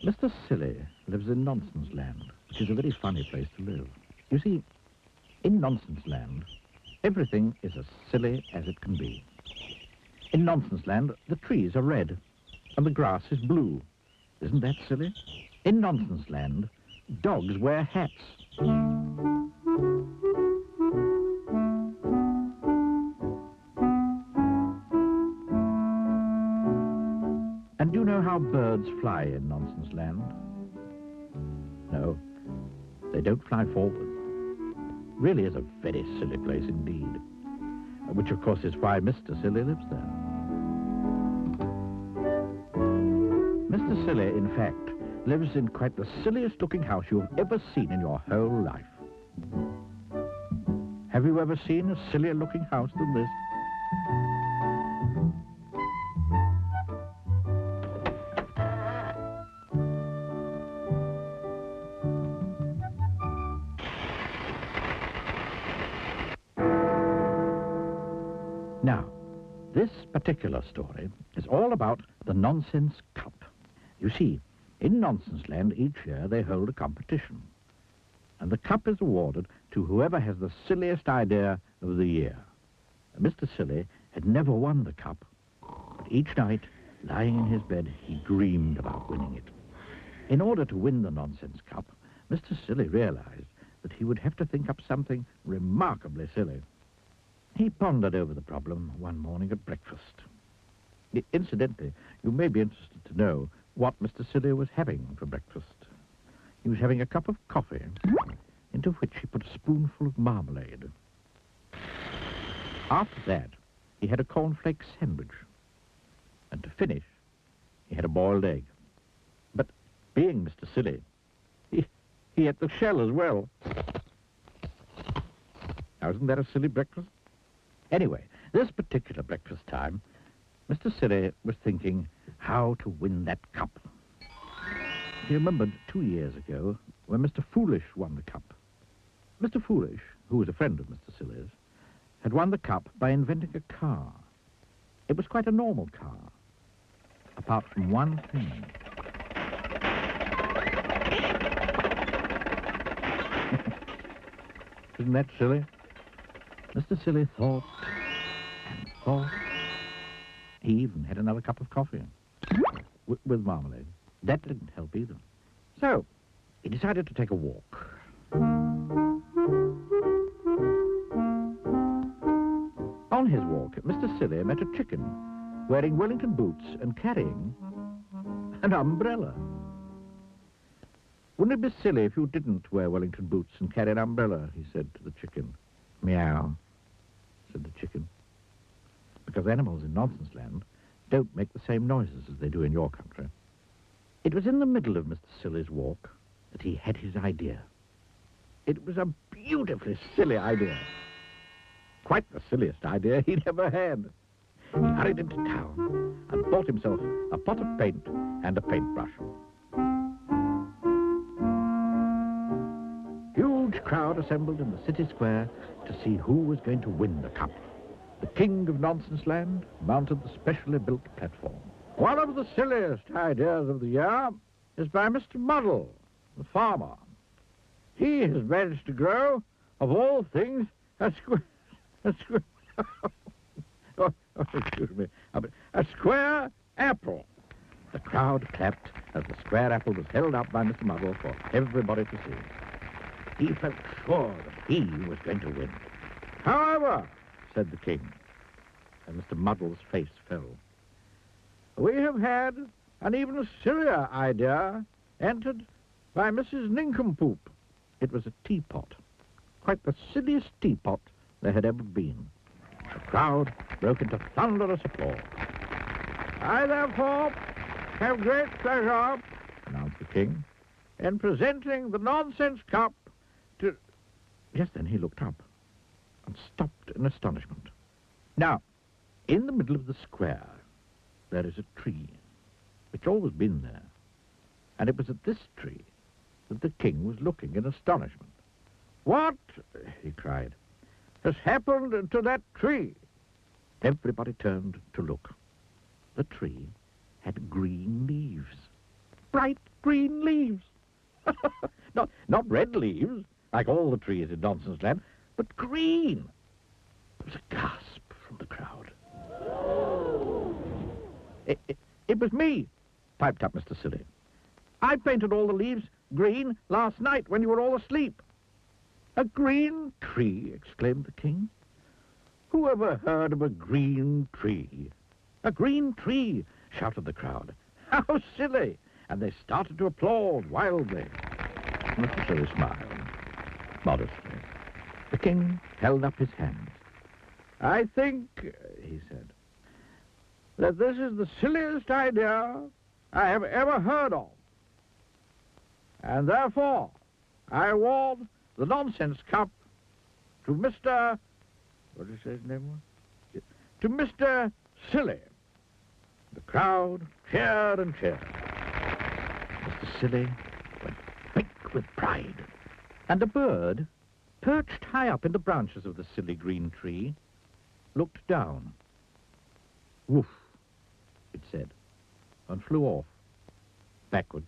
Mr. Silly lives in Nonsenseland, which is a very funny place to live. You see, in Nonsenseland, everything is as silly as it can be. In Nonsenseland, the trees are red and the grass is blue. Isn't that silly? In Nonsenseland, dogs wear hats. And do you know how birds fly in Nonsenseland? No, they don't fly forward. Really is a very silly place indeed. Which, of course, is why Mr. Silly lives there. Mr. Silly, in fact, lives in quite the silliest-looking house you've ever seen in your whole life. Have you ever seen a sillier-looking house than this? Now, this particular story is all about the Nonsense Cup. You see, in Nonsenseland each year they hold a competition, and the cup is awarded to whoever has the silliest idea of the year. Mr. Silly had never won the cup, but each night, lying in his bed, he dreamed about winning it. In order to win the Nonsense Cup, Mr. Silly realized that he would have to think up something remarkably silly. He pondered over the problem one morning at breakfast. Incidentally, you may be interested to know what Mr. Silly was having for breakfast. He was having a cup of coffee, into which he put a spoonful of marmalade. After that, he had a cornflake sandwich. And to finish, he had a boiled egg. But being Mr. Silly, he ate the shell as well. Now, isn't that a silly breakfast? Anyway, this particular breakfast time, Mr. Silly was thinking how to win that cup. He remembered 2 years ago when Mr. Foolish won the cup. Mr. Foolish, who was a friend of Mr. Silly's, had won the cup by inventing a car. It was quite a normal car, apart from one thing. Isn't that silly? Mr. Silly thought and thought. He even had another cup of coffee with marmalade. That didn't help either. So, he decided to take a walk. On his walk, Mr. Silly met a chicken wearing Wellington boots and carrying an umbrella. Wouldn't it be silly if you didn't wear Wellington boots and carry an umbrella, he said to the chicken. Meow, said the chicken. Because animals in Nonsenseland don't make the same noises as they do in your country. It was in the middle of Mr. Silly's walk that he had his idea. It was a beautifully silly idea. Quite the silliest idea he'd ever had. He hurried into town and bought himself a pot of paint and a paintbrush. Huge crowd assembled in the city square to see who was going to win the cup. The king of Nonsenseland mounted the specially built platform. One of the silliest ideas of the year is by Mr. Muddle, the farmer. He has managed to grow, of all things, a square apple. The crowd clapped as the square apple was held up by Mr. Muddle for everybody to see. He felt sure that he was going to win. However, said the king, and Mr. Muddle's face fell, we have had an even sillier idea entered by Mrs. Nincompoop. It was a teapot, quite the silliest teapot there had ever been. The crowd broke into thunderous applause. I, therefore, have great pleasure, announced the king, in presenting the Nonsense Cup to... Just then he looked up and stopped in astonishment. Now, in the middle of the square, there is a tree. It's always been there. And it was at this tree that the king was looking in astonishment. What, he cried, has happened to that tree? Everybody turned to look. The tree had green leaves. bright green leaves. Not red leaves, like all the trees in Nonsenseland, but green. There was a gasp from the crowd. It was me, piped up Mr. Silly. I painted all the leaves green last night when you were all asleep. A green tree, exclaimed the king. Who ever heard of a green tree? A green tree, shouted the crowd. How silly! And they started to applaud wildly. Mr. Silly smiled, modestly. The king held up his hands. I think, he said, that this is the silliest idea I have ever heard of. And therefore, I award the Nonsense Cup to Mr. What did he say his name was? To Mr. Silly. The crowd cheered and cheered. Mr. Silly went big with pride. And a bird, perched high up in the branches of the silly green tree, looked down. Woof, it said, and flew off, backwards.